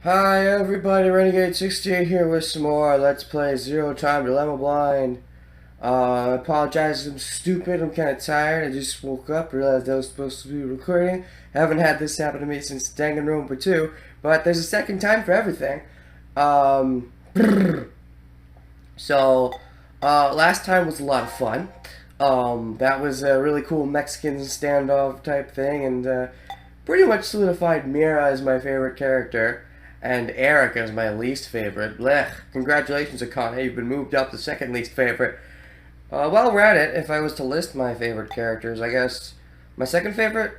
Hi everybody, Renegade68 here with some more Let's Play Zero Time Dilemma Blind. I apologize, I'm stupid, I'm kind of tired. I just woke up, realized I was supposed to be recording. I haven't had this happen to me since Danganronpa 2, but there's a second time for everything. Um, so, last time was a lot of fun. That was a really cool Mexican standoff type thing, and pretty much solidified Mira as my favorite character. And Eric as my least favorite. Blech. Congratulations, Akane. You've been moved up to second least favorite. While we're at it, if I was to list my favorite characters, I guess my second favorite,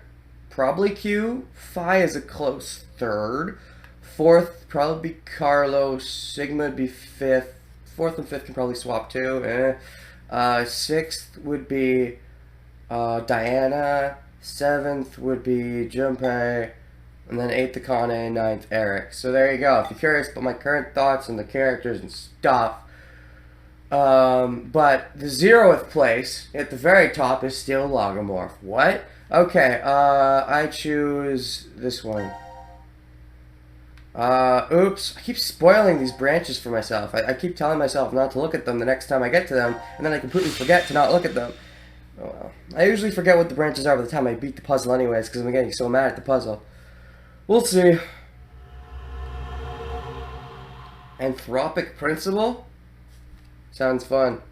probably Q. Phi is a close third. Fourth, probably be Carlos. Sigma would be fifth. Fourth and fifth can probably swap too. Sixth would be Diana. Seventh would be Junpei. And then 8th Akane, 9th Eric. So there you go. If you're curious about my current thoughts on the characters and stuff. But the 0th place, at the very top, is still Logomorph. What? Okay, I choose this one. Oops. I keep spoiling these branches for myself. I keep telling myself not to look at them the next time I get to them, and then I completely forget to not look at them. Oh well. I usually forget what the branches are by the time I beat the puzzle anyways, because I'm getting so mad at the puzzle. We'll see. Anthropic principle? Sounds fun.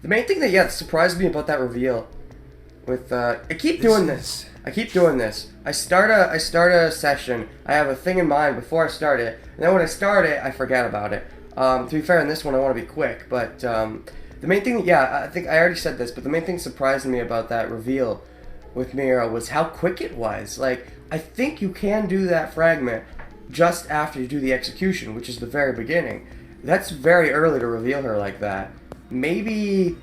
The main thing that, surprised me about that reveal with, I keep doing this. I start a session. I have a thing in mind before I start it. And then when I start it, I forget about it. To be fair, in this one, I want to be quick. But, the main thing, I think I already said this, but the main thing surprising me about that reveal with Mira was how quick it was. Like, I think you can do that fragment just after you do the execution, which is the very beginning. That's very early to reveal her like that. Maybe,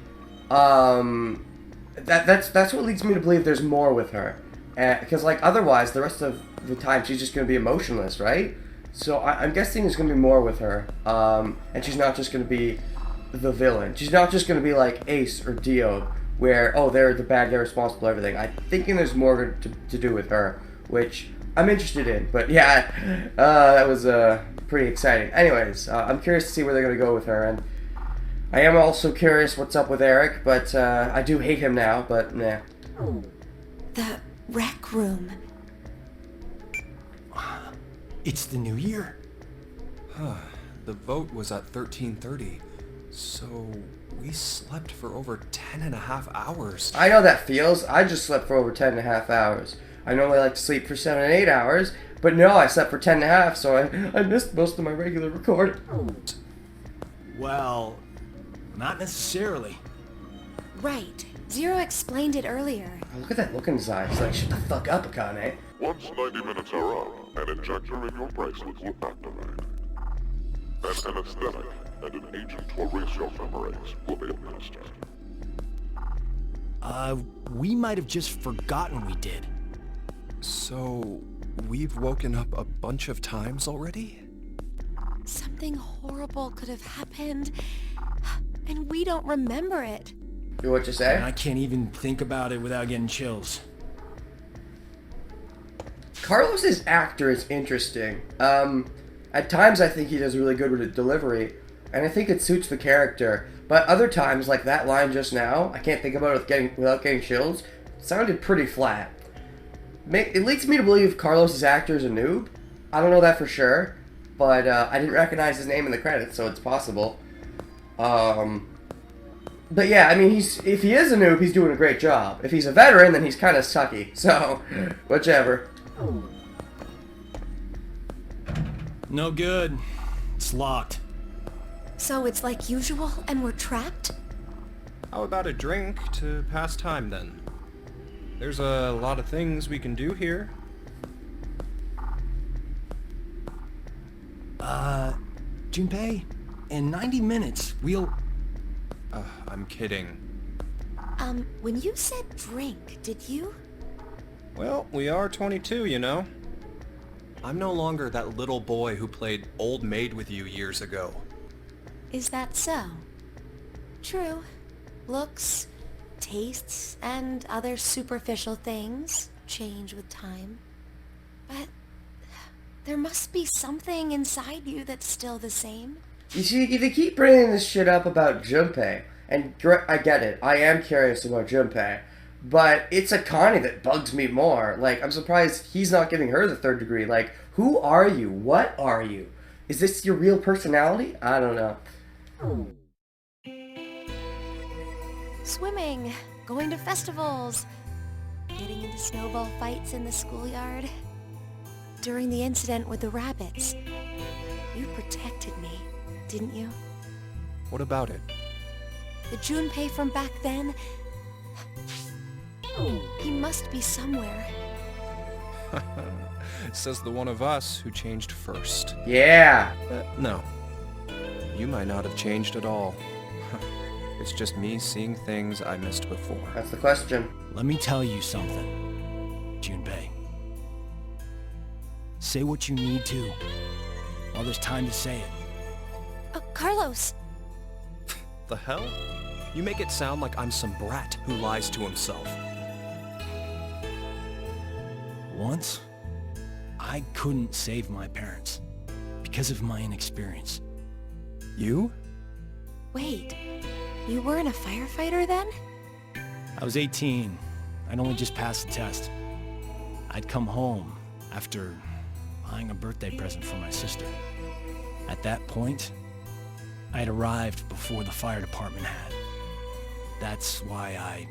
that's what leads me to believe there's more with her. Because, like, otherwise, the rest of the time, she's just going to be emotionless, right? So, I'm guessing there's going to be more with her. And she's not just going to be the villain. She's not just going to be like Ace or Dio, where, oh, they're the bad guy responsible for everything. I'm thinking there's more to do with her, which I'm interested in. But yeah, that was pretty exciting. Anyways, I'm curious to see where they're going to go with her. And I am also curious what's up with Eric, but I do hate him now, but nah. The rec room. It's the new year. The vote was at 13:30, so we slept for over 10.5 hours. I know that feels. I just slept for over 10.5 hours. I normally like to sleep for 7 and 8 hours, but no, I slept for 10.5, so I missed most of my regular recording. Well, not necessarily. Right. Zero explained it earlier. Oh, look at that look in his eyes. He's like, shut the fuck up, Akane. Once 90 minutes are up, an injector in your bracelet will activate. An anesthetic and an agent to erase your memories will be administered. We might have just forgotten we did. So, we've woken up a bunch of times already? Something horrible could have happened, and we don't remember it. Do what you say? And I can't even think about it without getting chills. Carlos's actor is interesting. At times I think he does really good with the delivery, and I think it suits the character. But other times, like that line just now, I can't think about it without getting chills, sounded pretty flat. It leads me to believe Carlos's actor is a noob. I don't know that for sure, but I didn't recognize his name in the credits, so it's possible. But yeah, I mean, if he is a noob, he's doing a great job. If he's a veteran, then he's kind of sucky. So, whichever. No good. It's locked. So it's like usual, and we're trapped? How about a drink to pass time then? There's a lot of things we can do here. Junpei, in 90 minutes, we'll... I'm kidding. When you said drink, did you? Well, we are 22, you know. I'm no longer that little boy who played old maid with you years ago. Is that so? True. Looks, tastes, and other superficial things change with time. But There must be something inside you that's still the same. You see, if they keep bringing this shit up about Junpei, and I get it, I am curious about Junpei, but it's Akane that bugs me more. Like, I'm surprised he's not giving her the third degree. Like, who are you? What are you? Is this your real personality? I don't know. Swimming, going to festivals, getting into snowball fights in the schoolyard. During the incident with the rabbits, you protected me, didn't you? What about it? The Junpei from back then, he must be somewhere. Says the one of us who changed first. Yeah. No. You might not have changed at all. It's just me seeing things I missed before. That's the question. Let me tell you something, Junpei. Say what you need to, while there's time to say it. Carlos! The hell? You make it sound like I'm some brat who lies to himself. Once, I couldn't save my parents because of my inexperience. You? Wait, you weren't a firefighter then? I was 18. I'd only just passed the test. I'd come home after buying a birthday present for my sister. At that point, I had arrived before the fire department had. That's why I...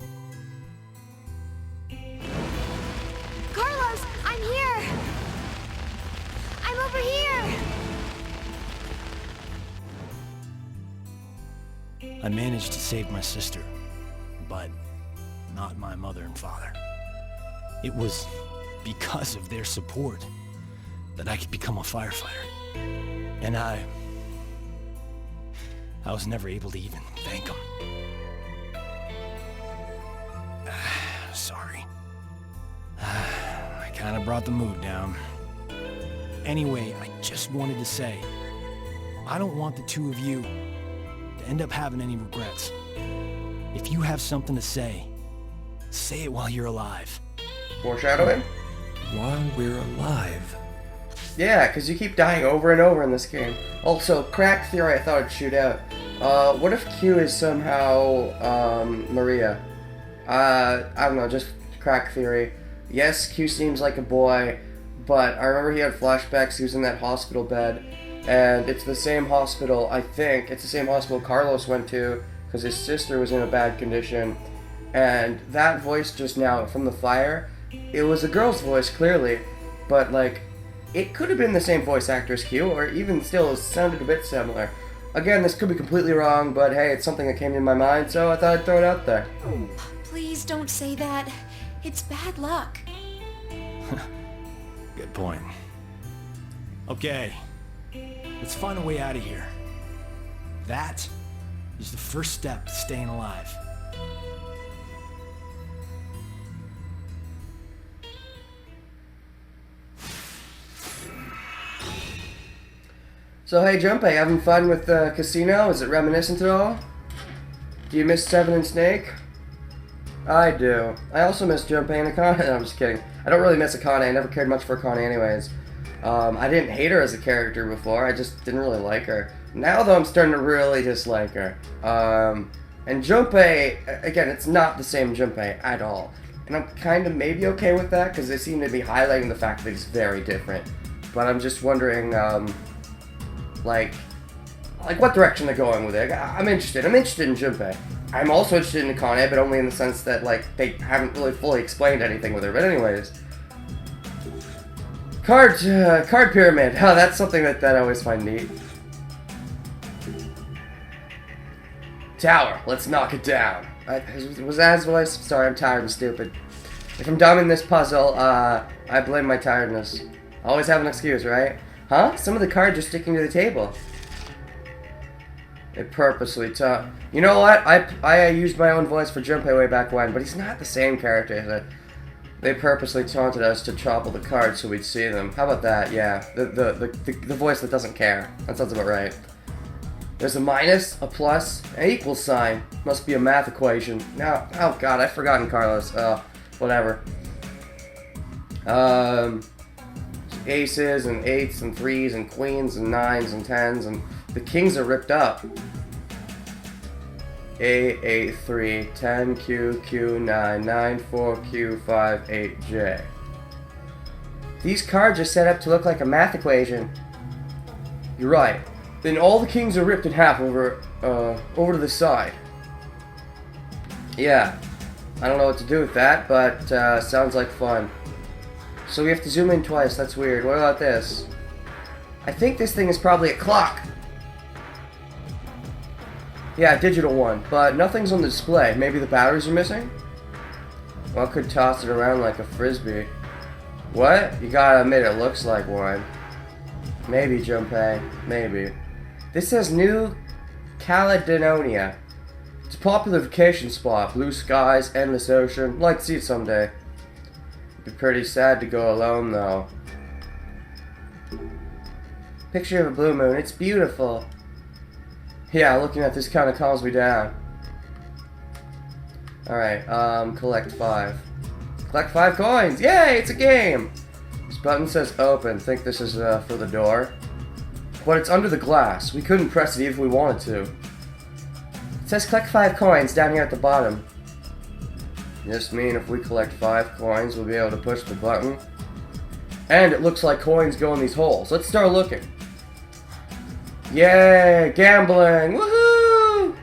Carlos, I'm here! I'm over here! I managed to save my sister, but not my mother and father. It was because of their support that I could become a firefighter. And I was never able to even thank them. Sorry. I kind of brought the mood down. Anyway, I just wanted to say, I don't want the two of you to end up having any regrets. If you have something to say it while you're alive. Foreshadowing? While we're alive. Yeah, because you keep dying over and over in this game. Also, crack theory I thought I'd shoot out. What if Q is somehow, Maria? I don't know, just crack theory. Yes, Q seems like a boy, but I remember he had flashbacks, he was in that hospital bed, and it's the same hospital, I think, it's the same hospital Carlos went to, because his sister was in a bad condition, and that voice just now, from the fire, it was a girl's voice, clearly, but, like, it could have been the same voice actor as Q, or even still, it sounded a bit similar. Again, this could be completely wrong, but hey, it's something that came to my mind, so I thought I'd throw it out there. Please don't say that. It's bad luck. Good point. Okay, let's find a way out of here. That is the first step to staying alive. So hey Junpei, having fun with the casino? Is it reminiscent at all? Do you miss Seven and Snake? I do. I also miss Junpei and Akane. No, I'm just kidding. I don't really miss Akane. I never cared much for Akane anyways. I didn't hate her as a character before. I just didn't really like her. Now though, I'm starting to really dislike her. And Junpei, again, it's not the same Junpei at all. And I'm kind of maybe okay with that because they seem to be highlighting the fact that he's very different. But I'm just wondering, like what direction they're going with it. I'm interested. I'm interested in Junpei. I'm also interested in Akane, but only in the sense that, like, they haven't really fully explained anything with her. But anyways. Card pyramid. Oh, that's something that I always find neat. Tower. Let's knock it down. Was that his voice? Sorry, I'm tired and stupid. If I'm dumb in this puzzle, I blame my tiredness. Always have an excuse, right? Huh? Some of the cards are sticking to the table. They purposely taught. You know what? I used my own voice for Junpei way back when, but he's not the same character. They purposely taunted us to topple the cards so we'd see them. How about that? Yeah, the voice that doesn't care. That sounds about right. There's a minus, a plus, an equal sign. Must be a math equation. Now, oh god, I've forgotten Carlos. Whatever. aces and eights and threes and queens and nines and tens, and the kings are ripped up. A8 3 10 Q Q 9 9 4 Q 5 8 J. These cards are set up to look like a math equation. You're right. Then all the kings are ripped in half over to the side. Yeah. I don't know what to do with that, but sounds like fun. So we have to zoom in twice. That's weird. What about this? I think this thing is probably a clock. Yeah, a digital one, but nothing's on the display. Maybe the batteries are missing? Well, I could toss it around like a frisbee. What? You gotta admit it looks like one. Maybe, Junpei. Maybe. This says New Caledonia. It's a popular vacation spot. Blue skies, endless ocean. Like to see it someday. It'd be pretty sad to go alone, though. Picture of a blue moon. It's beautiful. Yeah, looking at this kind of calms me down. Alright, collect 5. Collect 5 coins! Yay, it's a game! This button says open. Think this is for the door. But it's under the glass. We couldn't press it even if we wanted to. It says collect 5 coins down here at the bottom. This mean if we collect 5 coins, we'll be able to push the button. And it looks like coins go in these holes. Let's start looking. Yay! Gambling! Woohoo!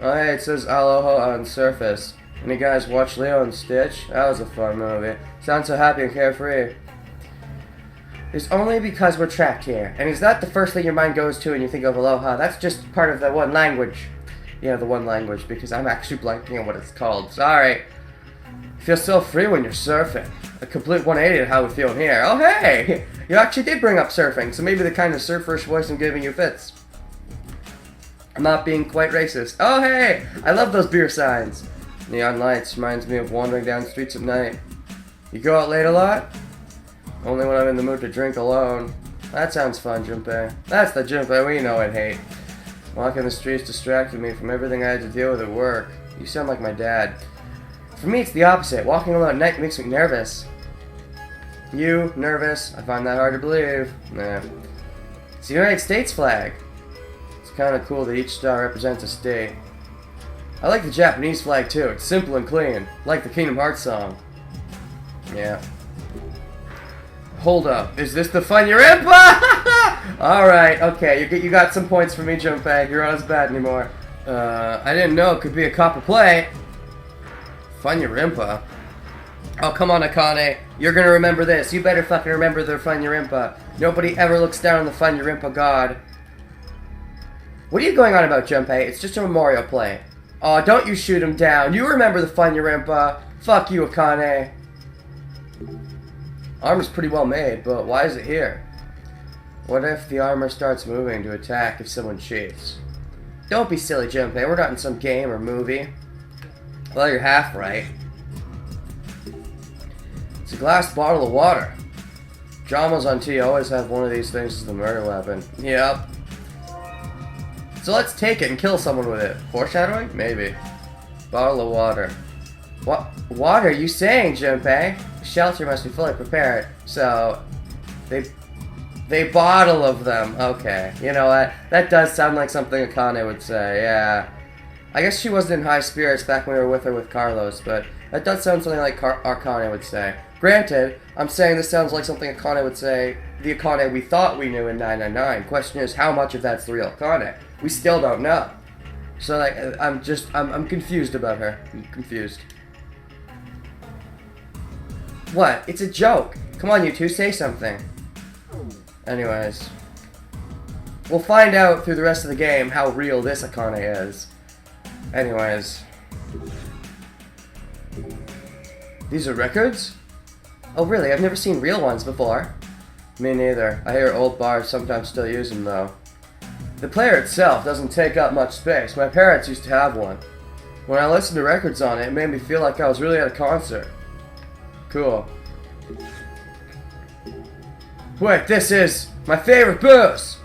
Oh hey, it says Aloha on surface. Any guys watch Leo and Stitch? That was a fun movie. Sounds so happy and carefree. It's only because we're trapped here. And is that the first thing your mind goes to when you think of Aloha? That's just part of the one language. Yeah, the one language, because I'm actually blanking on what it's called. Sorry. You feel so free when you're surfing. A complete 180 of how we feel here. Oh hey! You actually did bring up surfing, so maybe the kind of surferish voice I'm giving you fits. I'm not being quite racist. Oh hey! I love those beer signs. Neon lights reminds me of wandering down the streets at night. You go out late a lot? Only when I'm in the mood to drink alone. That sounds fun, Junpei. That's the Junpei we know and hate. Walking the streets distracted me from everything I had to deal with at work. You sound like my dad. For me, it's the opposite. Walking alone at night makes me nervous. You, nervous? I find that hard to believe. Nah. It's the United States flag. It's kind of cool that each star represents a state. I like the Japanese flag too. It's simple and clean. Like the Kingdom Hearts song. Yeah. Hold up. Is this the Fun Your Impa? Alright, okay. You got some points for me, Junpei. You're not as bad anymore. I didn't know it could be a copper plate. Fun Your Impa? Oh, come on, Akane. You're gonna remember this. You better fucking remember the Fun Your Impa. Nobody ever looks down on the Fun Your Impa god. What are you going on about, Junpei? It's just a memorial plate. Oh, don't you shoot him down. You remember the Fun Your Impa. Fuck you, Akane. Armor's pretty well made, but why is it here? What if the armor starts moving to attack if someone cheats? Don't be silly, Junpei. We're not in some game or movie. Well, you're half right. It's a glass bottle of water. Dramas on T always have one of these things as the murder weapon. Yep. So let's take it and kill someone with it. Foreshadowing? Maybe. Bottle of water. What are you saying, Junpei? The shelter must be fully prepared. So, they bottle of them. Okay. You know what? That does sound like something Akane would say. Yeah. I guess she wasn't in high spirits back when we were with her with Carlos, but that does sound something like Akane would say. Granted, I'm saying this sounds like something Akane would say, the Akane we thought we knew in 999. Question is, how much of that's the real Akane? We still don't know. So, like, I'm confused about her. I'm confused. What? It's a joke. Come on, you two, say something. Anyways. We'll find out through the rest of the game how real this Akane is. Anyways. These are records? Oh really? I've never seen real ones before. Me neither. I hear old bars sometimes still use them though. The player itself doesn't take up much space. My parents used to have one. When I listened to records on it, it made me feel like I was really at a concert. Cool. Wait, this is my favorite booze!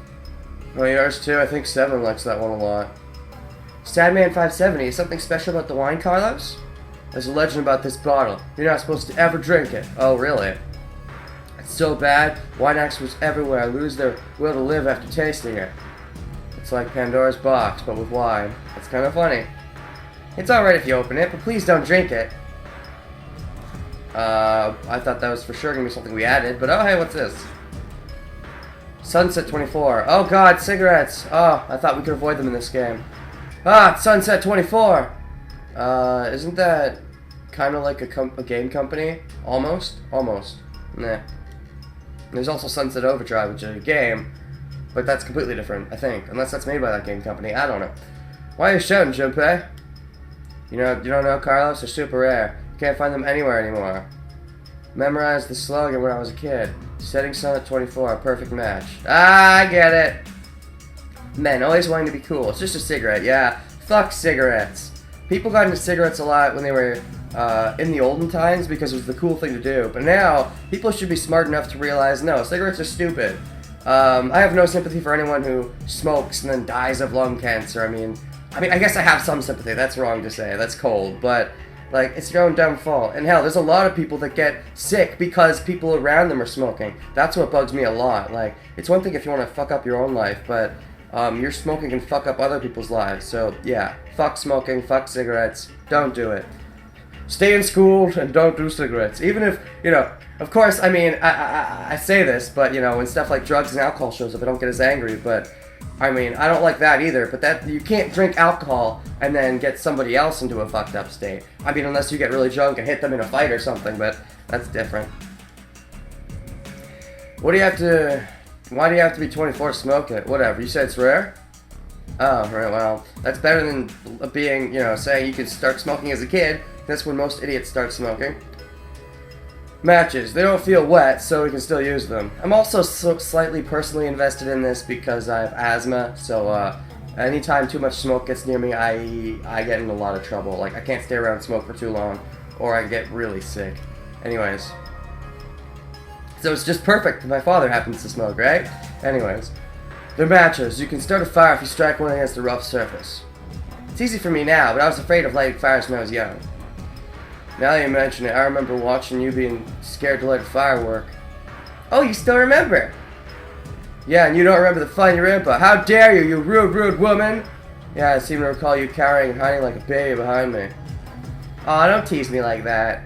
Oh, yours too? I think Seven likes that one a lot. Sadman 570, is something special about the wine, Carlos? There's a legend about this bottle. You're not supposed to ever drink it. Oh, really? It's so bad, wine experts everywhere lose their will to live after tasting it. It's like Pandora's box, but with wine. It's kind of funny. It's alright if you open it, but please don't drink it. I thought that was for sure gonna be something we added, but oh hey, what's this? Sunset 24. Oh god, cigarettes! Oh, I thought we could avoid them in this game. Ah, Sunset 24! Isn't that kind of like a game company? Almost? Almost. Nah. There's also Sunset Overdrive, which is a game, but that's completely different, I think. Unless that's made by that game company. I don't know. Why are you shouting, Junpei? You don't know, Carlos? They're super rare. You can't find them anywhere anymore. Memorized the slogan when I was a kid. Setting sun at 24, a perfect match. Ah, I get it. Men, always wanting to be cool. It's just a cigarette, yeah. Fuck cigarettes. People got into cigarettes a lot when they were in the olden times because it was the cool thing to do. But now, people should be smart enough to realize, no, cigarettes are stupid. I have no sympathy for anyone who smokes and then dies of lung cancer. I mean, I guess I have some sympathy. That's wrong to say. That's cold. But, like, it's your own dumb fault. And hell, there's a lot of people that get sick because people around them are smoking. That's what bugs me a lot. Like, it's one thing if you want to fuck up your own life, but your smoking can fuck up other people's lives. So, yeah, fuck smoking, fuck cigarettes. Don't do it. Stay in school and don't do cigarettes. Even if, of course, I mean, I say this, but, when stuff like drugs and alcohol shows up, I don't get as angry, but I mean, I don't like that either, but that you can't drink alcohol and then get somebody else into a fucked up state. I mean, unless you get really drunk and hit them in a fight or something, but that's different. Why do you have to be 24 smoking it? Whatever, you said it's rare? Oh, right, well, that's better than being, saying you could start smoking as a kid. That's when most idiots start smoking. Matches. They don't feel wet, so we can still use them. I'm also slightly personally invested in this because I have asthma, so anytime too much smoke gets near me, I get in a lot of trouble. Like, I can't stay around smoke for too long, or I get really sick. Anyways. So it's just perfect. My father happens to smoke, right? Anyways. They're matches. You can start a fire if you strike one against a rough surface. It's easy for me now, but I was afraid of lighting fires when I was young. Now that you mention it, I remember watching you being scared to light a firework. Oh, you still remember? Yeah, and you don't remember the fun in your impa. How dare you, you rude woman! Yeah, I seem to recall you cowering and hiding like a baby behind me. Aw, don't tease me like that.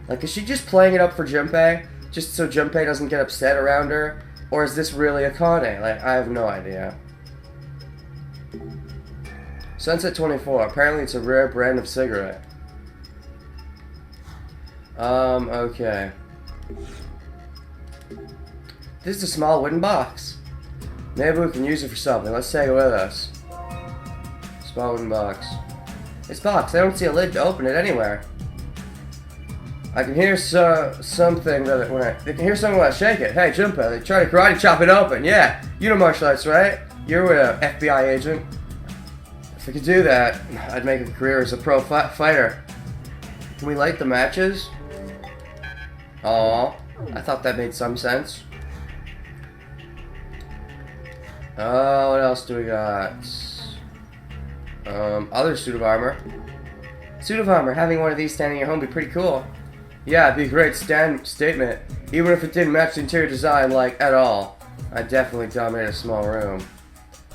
Like, is she just playing it up for Junpei? Just so Junpei doesn't get upset around her? Or is this really a Kane? Like, I have no idea. Sunset 24. Apparently it's a rare brand of cigarette. Okay. This is a small wooden box. Maybe we can use it for something. Let's take it with us. Small wooden box. This box, I don't see a lid to open it anywhere. I can hear something that when I shake it. Hey, Junpei, they try to karate chop it open. Yeah, you know martial arts, right? You're an FBI agent. If we could do that, I'd make a career as a pro fighter. Can we light the matches? Aww, I thought that made some sense. What else do we got? Other suit of armor. Suit of armor, having one of these standing in your home would be pretty cool. Yeah, it'd be a great statement, even if it didn't match the interior design, like, at all. I'd definitely dominate a small room.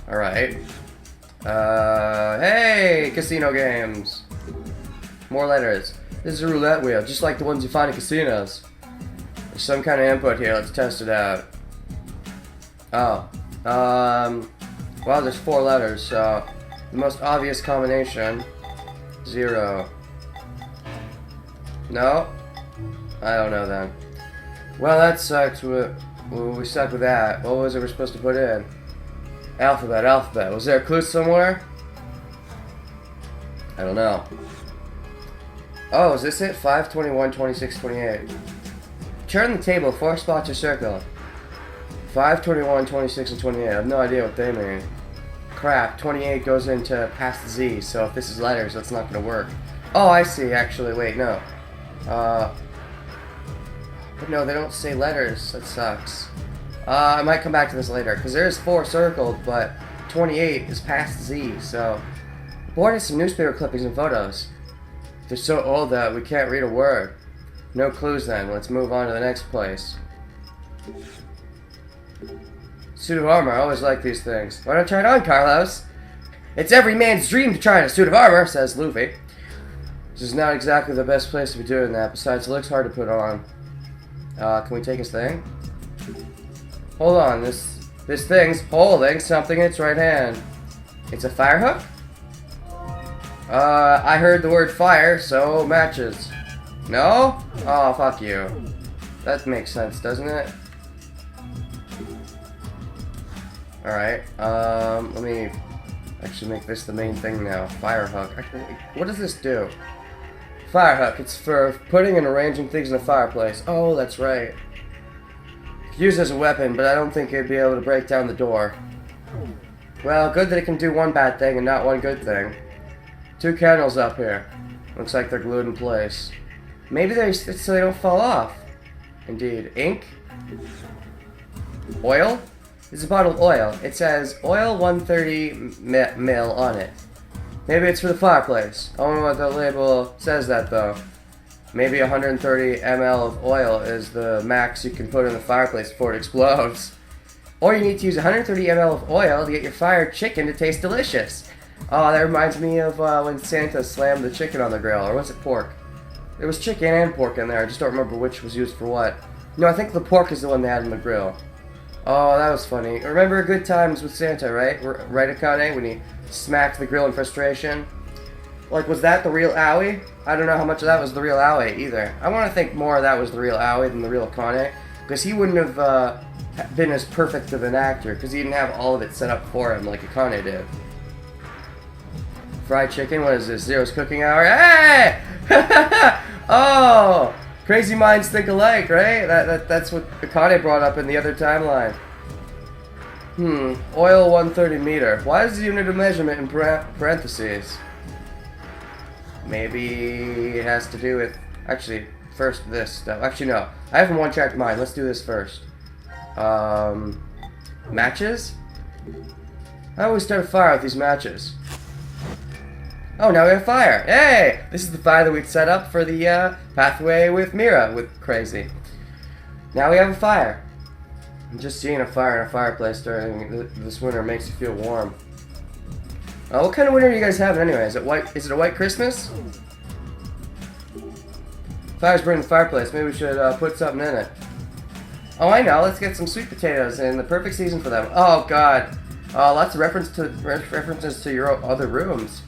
Alright. Hey! Casino games! More letters. This is a roulette wheel, just like the ones you find in casinos. There's some kind of input here, let's test it out. Oh. Well, there's 4 letters, so the most obvious combination, 0. No? I don't know then. Well, that sucks. We stuck with that. What was it we're supposed to put in? Alphabet. Was there a clue somewhere? I don't know. Oh, is this it? 5, 21, 26, 28. Turn the table 4 spots or circle. 5, 21, 26, and 28. I have no idea what they mean. Crap, 28 goes into past Z, so if this is letters, that's not going to work. Oh, I see, actually. Wait, no. But no, they don't say letters. That sucks. I might come back to this later, because there is 4 circled, but 28 is past Z, so... The board has some newspaper clippings and photos. They're so old that we can't read a word. No clues then. Let's move on to the next place. Suit of armor. I always like these things. Why not try it on, Carlos? It's every man's dream to try on a suit of armor, says Luffy. This is not exactly the best place to be doing that. Besides, it looks hard to put on. Can we take his thing? Hold on. This thing's holding something in its right hand. It's a fire hook? I heard the word fire, so matches. No? Oh, fuck you. That makes sense, doesn't it? Alright, let me actually make this the main thing now. Fire hook. Actually, what does this do? Fire hook. It's for putting and arranging things in a fireplace. Oh, that's right. Used as a weapon, but I don't think it'd be able to break down the door. Well, good that it can do one bad thing and not one good thing. 2 candles up here. Looks like they're glued in place. Maybe it's so they don't fall off. Indeed. Ink? Oil? This is a bottle of oil. It says oil 130 mil on it. Maybe it's for the fireplace. I don't know what the label says that though. Maybe 130 ml of oil is the max you can put in the fireplace before it explodes. Or you need to use 130 ml of oil to get your fired chicken to taste delicious. Oh, that reminds me of when Santa slammed the chicken on the grill. Or was it pork? There was chicken and pork in there. I just don't remember which was used for what. No, I think the pork is the one they had in the grill. Oh, that was funny. Remember Good Times with Santa, right? Right, Akane? When he smacked the grill in frustration? Like, was that the real Owie? I don't know how much of that was the real Owie, either. I want to think more of that was the real Owie than the real Akane. Because he wouldn't have been as perfect of an actor, because he didn't have all of it set up for him like Akane did. Fried chicken? What is this? Zero's cooking hour? Hey! Oh! Crazy minds think alike, right? That's what Akane brought up in the other timeline. Oil 130 meter. Why is the unit of measurement in parentheses? Maybe it has to do with... Actually, first this stuff. Actually, no. I have one track mind. Let's do this first. Matches? I always start a fire with these matches. Oh, now we have fire. Hey! This is the fire that we'd set up for the pathway with Mira, with Crazy. Now we have a fire. And just seeing a fire in a fireplace during this winter makes you feel warm. What kind of winter do you guys have anyway? Is it white? Is it a white Christmas? Fire's burning the fireplace. Maybe we should put something in it. Oh, I know. Let's get some sweet potatoes in the perfect season for them. Oh God. Lots of references to your other rooms.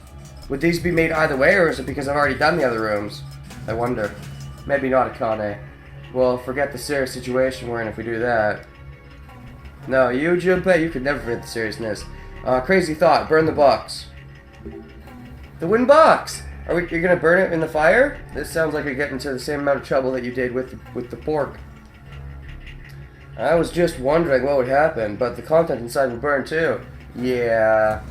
Would these be made either way, or is it because I've already done the other rooms? I wonder. Maybe not, Akane. Well, forget the serious situation we're in if we do that. No, you, Junpei, you could never forget the seriousness. Crazy thought. Burn the box. The wooden box! You're gonna burn it in the fire? This sounds like you're getting into the same amount of trouble that you did with the pork. I was just wondering what would happen, but the content inside would burn too. Yeah.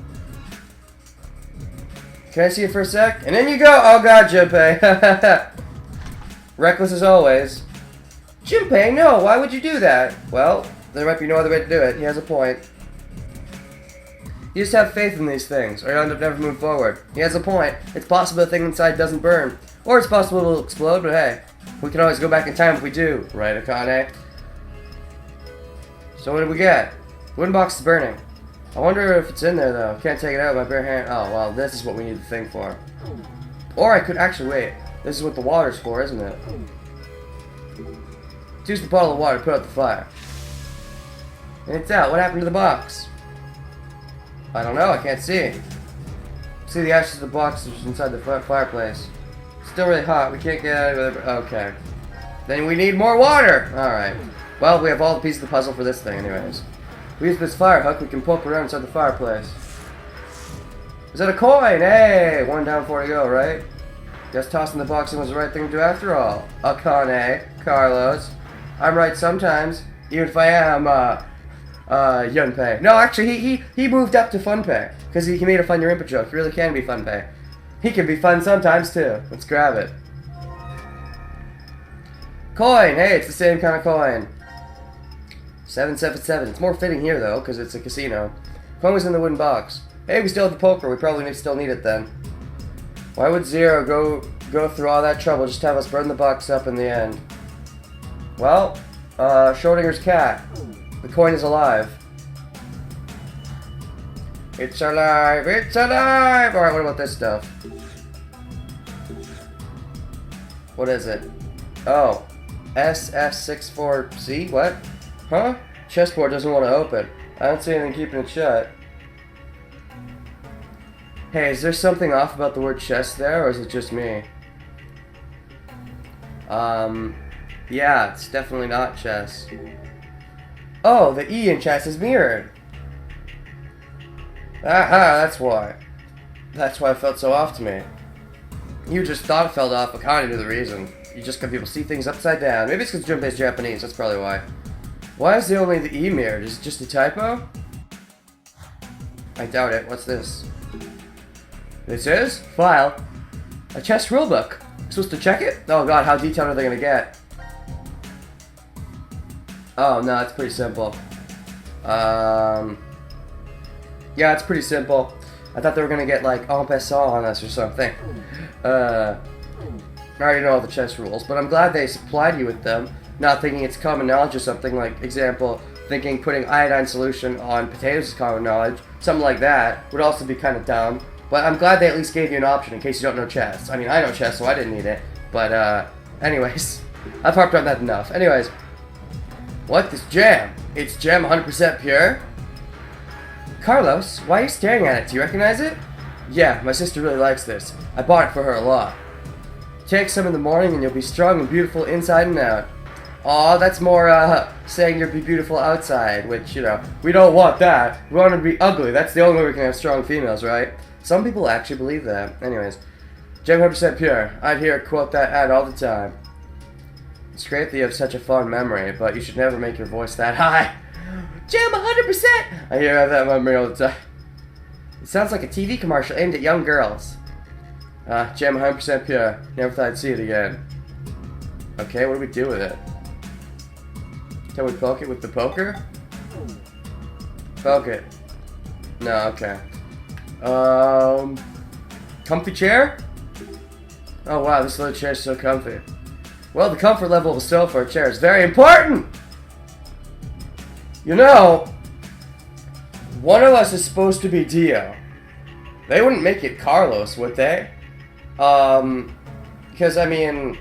Can I see it for a sec? And then you go! Oh God, Junpei. Reckless as always. Junpei, no! Why would you do that? Well, there might be no other way to do it. He has a point. You just have faith in these things, or you'll end up never moving forward. He has a point. It's possible the thing inside doesn't burn. Or it's possible it'll explode, but hey, we can always go back in time if we do. Right, Akane? So what did we get? Wooden box is burning. I wonder if it's in there, though. Can't take it out with my bare hand. Oh, well, this is what we need the thing for. Or I could actually wait. This is what the water's for, isn't it? Use the bottle of water to put out the fire. And it's out. What happened to the box? I don't know. I can't see. See the ashes of the box inside the fireplace. Still really hot. We can't get out of it. Okay. Then we need more water. Alright. Well, we have all the pieces of the puzzle for this thing anyways. We use this fire hook. We can poke around inside the fireplace. Is that a coin? Hey! 1 down, 4 to go, right? Guess tossing the box in was the right thing to do after all. Akane. Carlos. I'm right sometimes. Even if I am, Yunpei. No, actually, he moved up to Funpei. Because he made a Fun Your Input joke. He really can be Funpei. He can be fun sometimes, too. Let's grab it. Coin! Hey, it's the same kind of coin. 777. It's more fitting here, though, because it's a casino. Coin was in the wooden box. Hey, we still have the poker. We probably still need it, then. Why would Zero go go through all that trouble just to have us burn the box up in the end. Well, Schrodinger's cat. The coin is alive. It's alive! It's alive! Alright, what about this stuff? What is it? Oh. SF64C? What? Huh? Chessboard doesn't want to open. I don't see anything keeping it shut. Hey, is there something off about the word chess there, or is it just me? Yeah, it's definitely not chess. Oh, the E in chess is mirrored. Aha, that's why. That's why it felt so off to me. You just thought it felt off, but kind of knew the reason. You just got people see things upside down. Maybe it's because Junpei's Japanese, that's probably why. Why is only the E mirrored? Is it just a typo? I doubt it. What's this? This is? File. A chess rulebook. Supposed to check it? Oh god, how detailed are they gonna get? Oh no, it's pretty simple. Yeah, it's pretty simple. I thought they were gonna get like en passant on us or something. I already know all the chess rules, but I'm glad they supplied you with them, not thinking it's common knowledge or something. Like, example, thinking putting iodine solution on potatoes is common knowledge. Something like that would also be kind of dumb. But I'm glad they at least gave you an option in case you don't know chess. I mean, I know chess, so I didn't need it. But, anyways, I've harped on that enough. Anyways, what? This jam? It's jam 100% pure? Carlos, why are you staring at it? Do you recognize it? Yeah, my sister really likes this. I bought it for her a lot. Take some in the morning and you'll be strong and beautiful inside and out. Aw, that's more, saying you'll be beautiful outside, which, you know, we don't want that. We want to be ugly. That's the only way we can have strong females, right? Some people actually believe that. Anyways, Gem 100% pure. I'd hear it quote that ad all the time. It's great that you have such a fond memory, but you should never make your voice that high. Gem 100%! I hear I have that memory all the time. It sounds like a TV commercial aimed at young girls. Gem 100% pure. Never thought I'd see it again. Okay, what do we do with it? Can we poke it with the poker? Poke it. No, okay. Comfy chair? Oh wow, this little chair is so comfy. Well, the comfort level of a sofa or chair is very important! You know, one of us is supposed to be Dio. They wouldn't make it Carlos, would they? Because, I mean,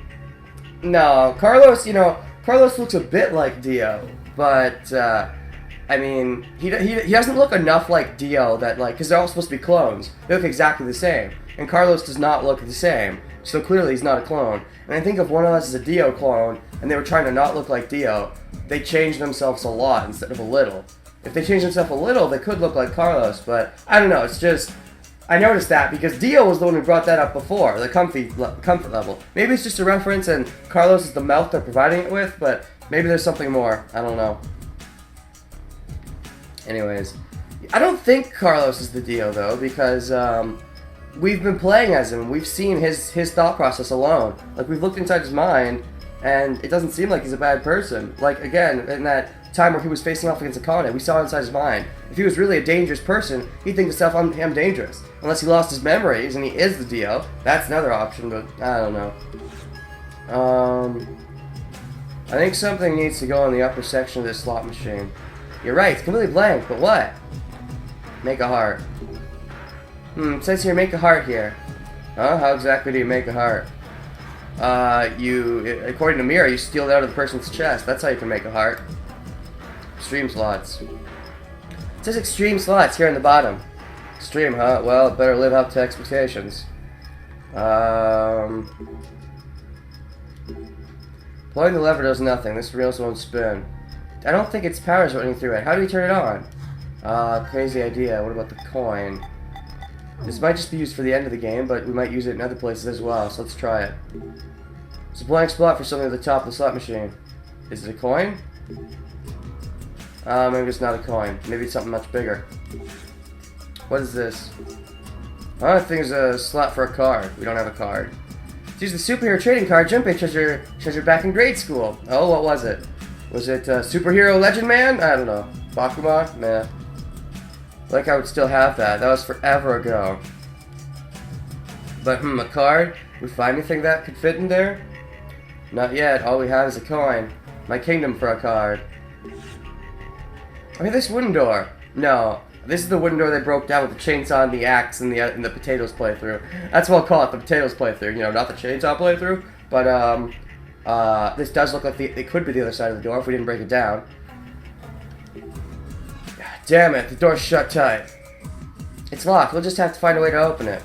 no, Carlos, you know, Carlos looks a bit like Dio, but, I mean, he doesn't look enough like Dio that, like, because they're all supposed to be clones. They look exactly the same, and Carlos does not look the same, so clearly he's not a clone. And I think if one of us is a Dio clone, and they were trying to not look like Dio, they changed themselves a lot instead of a little. If they changed themselves a little, they could look like Carlos, but I don't know, it's just, I noticed that because Dio was the one who brought that up before, the comfort level. Maybe it's just a reference and Carlos is the mouth they're providing it with, but maybe there's something more, I don't know. Anyways, I don't think Carlos is the Dio though, because we've been playing as him, we've seen his thought process alone. Like, we've looked inside his mind, and it doesn't seem like he's a bad person. Like, again, in that time where he was facing off against Akane, we saw inside his mind. If he was really a dangerous person, he'd think to himself, I'm dangerous. Unless he lost his memories, and he is the Dio. That's another option, but I don't know. I think something needs to go in the upper section of this slot machine. You're right, it's completely blank, but what? Make a heart. It says here, make a heart here. Huh? How exactly do you make a heart? According to Mira, you steal it out of the person's chest. That's how you can make a heart. Extreme slots. It says extreme slots here on the bottom. Extreme, huh? Well, it better live up to expectations. Pulling the lever does nothing. This reels won't spin. I don't think its power's running through it. How do we turn it on? Crazy idea. What about the coin? This might just be used for the end of the game, but we might use it in other places as well, so let's try it. It's a blank spot for something at the top of the slot machine. Is it a coin? Maybe it's not a coin. Maybe it's something much bigger. What is this? I think it's a slot for a card. We don't have a card. Let's use the superhero trading card Junpei treasure back in grade school. Oh, what was it? Was it Superhero Legend Man? I don't know. Bakuman? Nah. Like I would still have that. That was forever ago. But, a card? We find anything that could fit in there? Not yet. All we have is a coin. My kingdom for a card. Okay, this wooden door. No. This is the wooden door they broke down with the chainsaw and the axe in the potatoes playthrough. That's what I'll call it, the potatoes playthrough. You know, not the chainsaw playthrough. But, this does look like it could be the other side of the door if we didn't break it down. Damn it, the door's shut tight. It's locked. We'll just have to find a way to open it.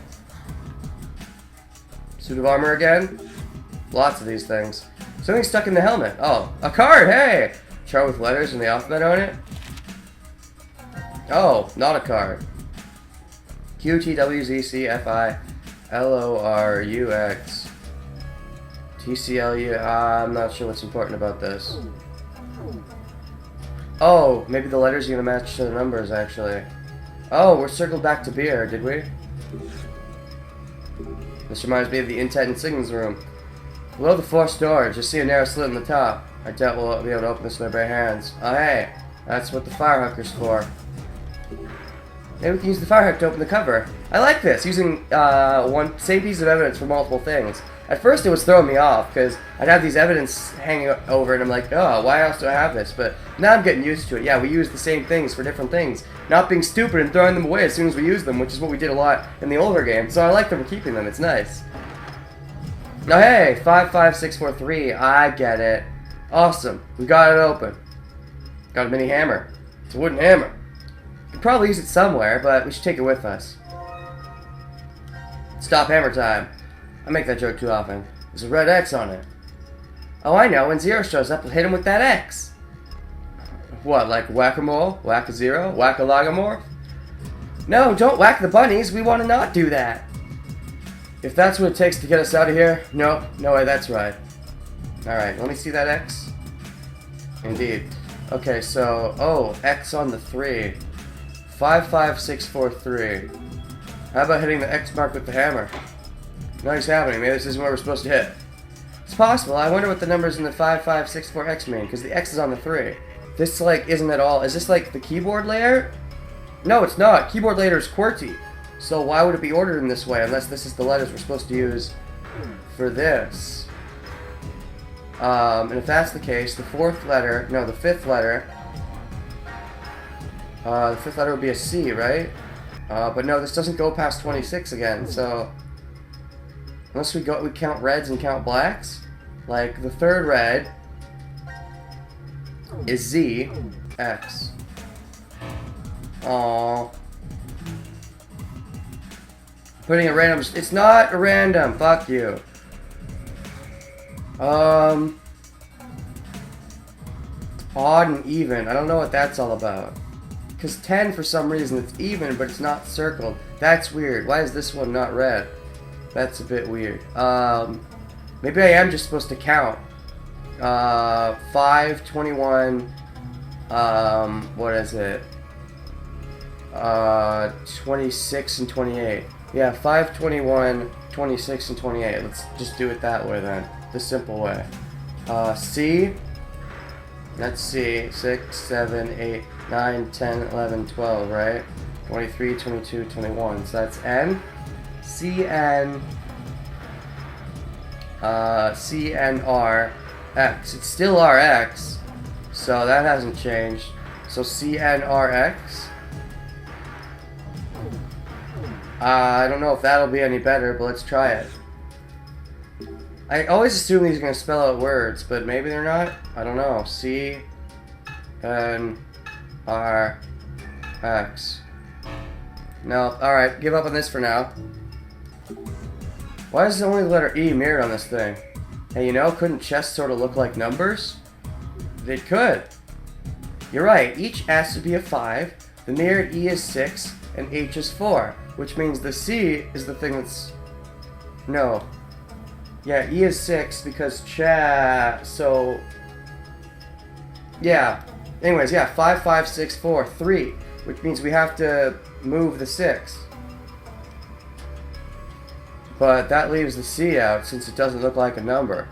Suit of armor again? Lots of these things. Something stuck in the helmet. Oh, a card, hey! Chart with letters and the alphabet on it. Oh, not a card. Q, T, W, Z, C, F, I, L, O, R, U, X, T, C, L, U. I'm not sure what's important about this. Oh, maybe the letters are going to match to the numbers, actually. Oh, we're circled back to beer, did we? This reminds me of the intent and signals room. Below the forced door, just see a narrow slit in the top. I doubt we'll be able to open this with our bare hands. Oh, hey, that's what the fire hooker's for. Maybe we can use the fire hook to open the cover. I like this, using same piece of evidence for multiple things. At first it was throwing me off, because I'd have these evidence hanging over and I'm like, oh, why else do I have this? But now I'm getting used to it. Yeah, we use the same things for different things. Not being stupid and throwing them away as soon as we use them, which is what we did a lot in the older games. So I like that we're keeping them, it's nice. Oh hey, 55643, I get it. Awesome, we got it open. Got a mini hammer. It's a wooden hammer. We could probably use it somewhere, but we should take it with us. Stop hammer time. I make that joke too often. There's a red X on it. Oh, I know. When Zero shows up, we'll hit him with that X. What, like whack-a-mole? Whack-a-zero? Whack-a-logamorph? No, don't whack the bunnies. We want to not do that. If that's what it takes to get us out of here, no way, that's right. Alright, let me see that X. Indeed. Okay, so, oh, X on the 3. 55643. How about hitting the X mark with the hammer? Nothing's happening. Maybe this isn't where we're supposed to hit. It's possible. I wonder what the numbers in the 5564X mean, because the X is on the 3. This, like, isn't at all... Is this, like, the keyboard layer? No, it's not. Keyboard layer is QWERTY. So why would it be ordered in this way, unless this is the letters we're supposed to use for this? And if that's the case, the fifth letter... The fifth letter would be a C, right? But no, this doesn't go past 26 again, so... Unless we count reds and count blacks. Like, the third red is Z, X. Aww. Putting a random... It's not a random, fuck you. Odd and even. I don't know what that's all about. Because 10, for some reason, it's even, but it's not circled. That's weird. Why is this one not red? That's a bit weird. Maybe I am just supposed to count. 5, 21, what is it? 26 and 28. Yeah, 5, 21, 26, and 28. Let's just do it that way then. The simple way. C. Let's see. 6, 7, 8, 9, 10, 11, 12, right? 23, 22, 21. So that's N. CN. CNR. X. It's still RX. So that hasn't changed. So CNRX. I don't know if that'll be any better, but let's try it. I always assume these are going to spell out words, but maybe they're not. I don't know. CNRX. No, alright, give up on this for now. Why is only the letter E mirrored on this thing? Hey, you know, couldn't chests sort of look like numbers? They could. You're right, each S would be a 5, the mirrored E is 6, and H is 4, which means the C is the thing that's... No. Yeah, E is 6 because so... Yeah. Anyways, yeah, 5, 5, 6, 4, 3, which means we have to move the 6. But that leaves the C out since it doesn't look like a number.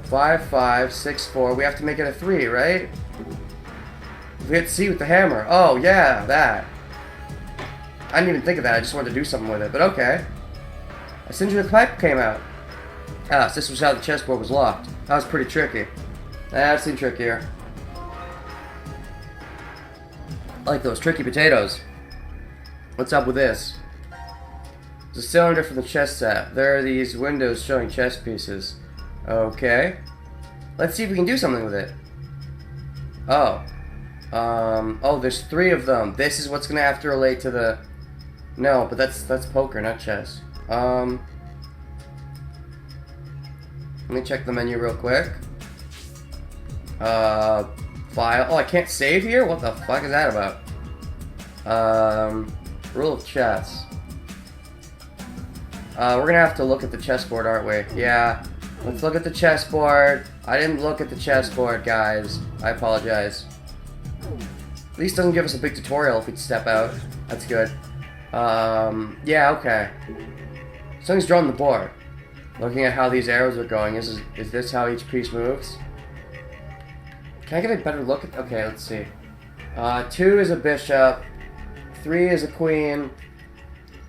5, 5, 6, 4. We have to make it a 3, right? We hit C with the hammer. Oh, yeah, that. I didn't even think of that. I just wanted to do something with it. But okay. A cinder pipe came out. Ah, so this was how the chessboard was locked. That was pretty tricky. That seemed trickier. I like those tricky potatoes. What's up with this? It's a cylinder from the chess set. There are these windows showing chess pieces. Okay. Let's see if we can do something with it. Oh. Oh, there's 3 of them. This is what's gonna have to relate to the... No, but that's poker, not chess. Let me check the menu real quick. File. Oh, I can't save here? What the fuck is that about? Rule of chess. We're gonna have to look at the chessboard, aren't we? Yeah. Let's look at the chessboard. I didn't look at the chessboard, guys. I apologize. At least doesn't give us a big tutorial if we step out. That's good. Yeah, okay. Something's drawn on the board. Looking at how these arrows are going, is this how each piece moves? Can I get a better look at... Okay, let's see. 2 is a bishop. 3 is a queen.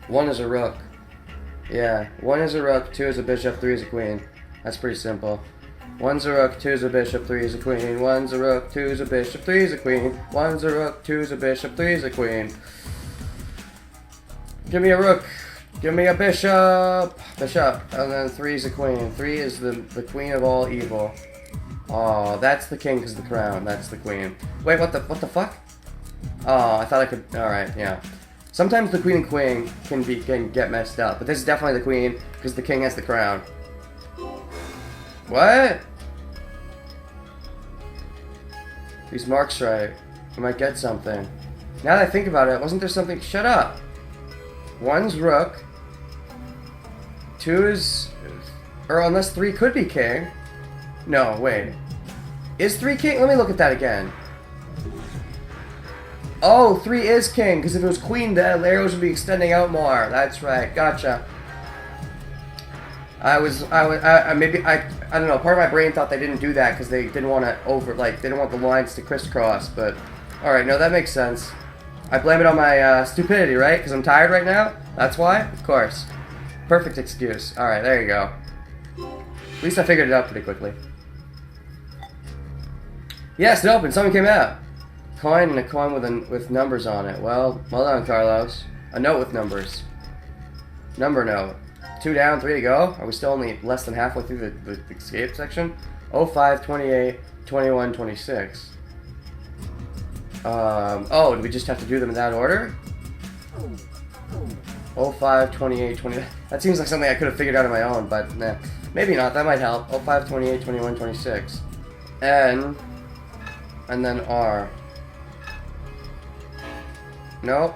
1 is a rook. Yeah, 1 is a rook, 2 is a bishop, 3 is a queen. That's pretty simple. 1's a rook, 2's a bishop, 3 is a queen. 1's a rook, 2's a bishop, 3 is a queen. 1's a rook, 2's a bishop, 3 is a queen. Give me a rook. Give me a bishop. Bishop. And then 3 is a queen. 3 is the queen of all evil. Oh, that's the king because the crown. That's the queen. Wait, what the fuck? Oh, I thought I could... Alright, yeah. Sometimes the queen and queen can get messed up, but this is definitely the queen because the king has the crown. What? These marks right. I might get something. Now that I think about it, wasn't there something... Shut up! 1's rook. 2 is... Or unless 3 could be king. No, wait. Is 3 king? Let me look at that again. Oh, 3 is king, because if it was queen, the arrows would be extending out more. That's right. Gotcha. I don't know, part of my brain thought they didn't do that because they didn't want to they didn't want the lines to crisscross, but... Alright, no, that makes sense. I blame it on my stupidity, right? Because I'm tired right now? That's why? Of course. Perfect excuse. Alright, there you go. At least I figured it out pretty quickly. Yes, it opened. Something came out. Coin and a coin with numbers on it. Well done, Carlos. A note with numbers. Number note. 2 down, 3 to go. Are we still only less than halfway through the escape section? 05, 28, 21, 26. Oh, do we just have to do them in that order? 05, 28, 20... That seems like something I could have figured out on my own, but nah. Maybe not, that might help. 05, 28, 21, 26. N. And then R. Nope.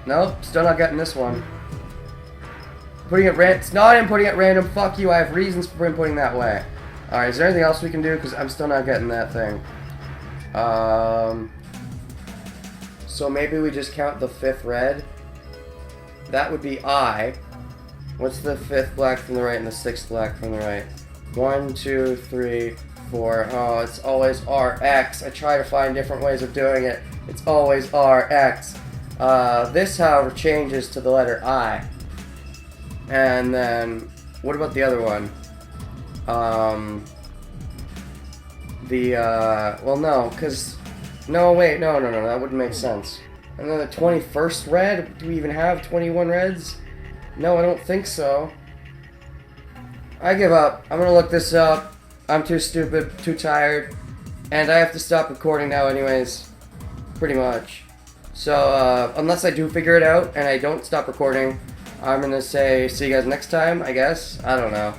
Nope, still not getting this one. Putting it it's not inputting at random. Fuck you, I have reasons for inputting that way. Alright, is there anything else we can do? Because I'm still not getting that thing. So maybe we just count the 5th red. That would be I. What's the 5th black from the right and the 6th black from the right? 1, 2, 3, 4. Oh, it's always RX. I try to find different ways of doing it. It's always RX. This, however, changes to the letter I. And then, what about the other one? Well, no, because... No, wait, no, that wouldn't make sense. And then the 21st red? Do we even have 21 reds? No, I don't think so. I give up. I'm gonna look this up. I'm too stupid, too tired. And I have to stop recording now anyways. Pretty much. So, unless I do figure it out and I don't stop recording, I'm gonna say see you guys next time, I guess. I don't know.